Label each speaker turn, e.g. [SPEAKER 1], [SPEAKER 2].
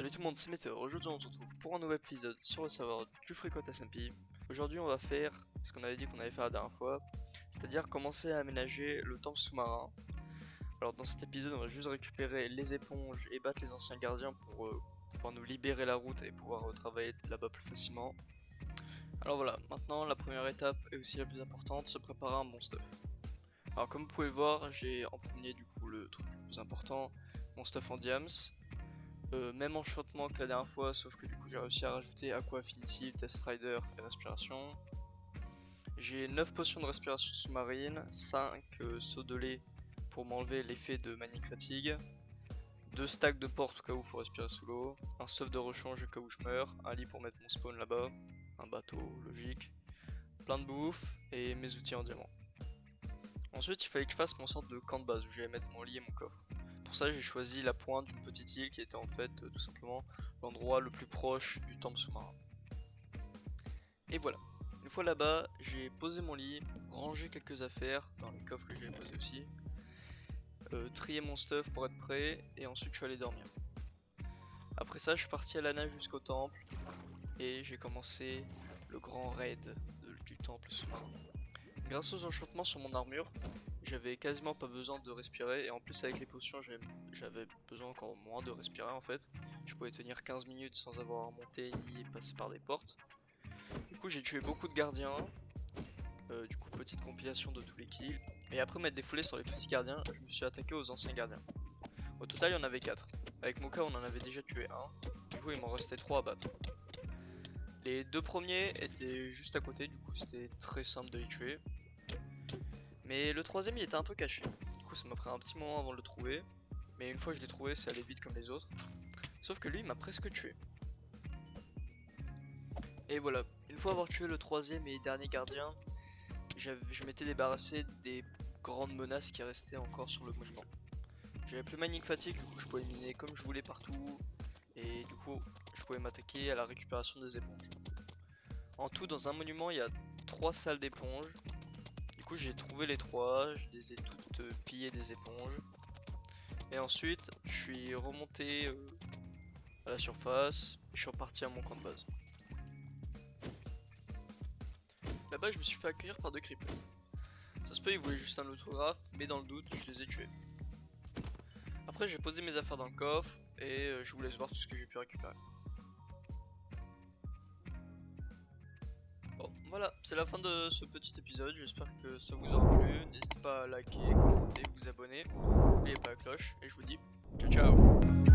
[SPEAKER 1] Salut tout le monde, c'est Météor. Aujourd'hui on se retrouve pour un nouvel épisode sur le serveur du Freecode SMP. Aujourd'hui on va faire ce qu'on avait dit qu'on allait faire la dernière fois, c'est-à-dire commencer à aménager le temple sous-marin. Alors dans cet épisode on va juste récupérer les éponges et battre les anciens gardiens pour pouvoir nous libérer la route et pouvoir travailler là-bas plus facilement. Alors voilà, maintenant la première étape et aussi la plus importante, se préparer un bon stuff. Alors comme vous pouvez le voir, j'ai en premier du coup le truc le plus important, mon stuff en diams. Même enchantement que la dernière fois, sauf que du coup j'ai réussi à rajouter Aqua Affinity, Test Rider et Respiration. J'ai 9 potions de respiration sous-marine, 5 sauts de lait pour m'enlever l'effet de Manic Fatigue, 2 stacks de porte au cas où il faut respirer sous l'eau, un stuff de rechange au cas où je meurs, un lit pour mettre mon spawn là-bas, un bateau logique, plein de bouffe et mes outils en diamant. Ensuite il fallait que je fasse mon sorte de camp de base où j'allais mettre mon lit et mon coffre. Pour ça j'ai choisi la pointe d'une petite île qui était en fait tout simplement l'endroit le plus proche du temple sous-marin. Et voilà, une fois là-bas j'ai posé mon lit, rangé quelques affaires dans les coffres que j'avais posés aussi, trié mon stuff pour être prêt et ensuite je suis allé dormir. Après ça je suis parti à la nage jusqu'au temple et j'ai commencé le grand raid du temple sous-marin. Grâce aux enchantements sur mon armure, j'avais quasiment pas besoin de respirer et en plus avec les potions j'avais besoin encore moins de respirer en fait. Je pouvais tenir 15 minutes sans avoir à monter ni passer par des portes. Du coup j'ai tué beaucoup de gardiens, du coup petite compilation de tous les kills. Et après m'être défoulé sur les petits gardiens, je me suis attaqué aux anciens gardiens. Au total il y en avait 4. Avec Moka on en avait déjà tué un, du coup il m'en restait 3 à battre. Les deux premiers étaient juste à côté, du coup c'était très simple de les tuer. Mais le troisième il était un peu caché, du coup ça m'a pris un petit moment avant de le trouver. Mais une fois que je l'ai trouvé, c'est allé vite comme les autres. Sauf que lui il m'a presque tué. Et voilà, une fois avoir tué le troisième et dernier gardien, je m'étais débarrassé des grandes menaces qui restaient encore sur le monument. J'avais plus Manic Fatigue, du coup je pouvais miner comme je voulais partout. Et du coup je pouvais m'attaquer à la récupération des éponges. En tout dans un monument il y a 3 salles d'éponges. Du coup j'ai trouvé les 3, je les ai toutes pillées des éponges. Et ensuite je suis remonté à la surface et je suis reparti à mon camp de base. Là-bas je me suis fait accueillir par 2 creepers. Ça se peut ils voulaient juste un autographe, mais dans le doute je les ai tués. Après j'ai posé mes affaires dans le coffre et je vous laisse voir tout ce que j'ai pu récupérer. Bon voilà, c'est la fin de ce petit épisode, j'espère que ça vous aura plu. N'hésitez pas à liker, commenter, vous abonner, n'oubliez pas la cloche et je vous dis ciao ciao.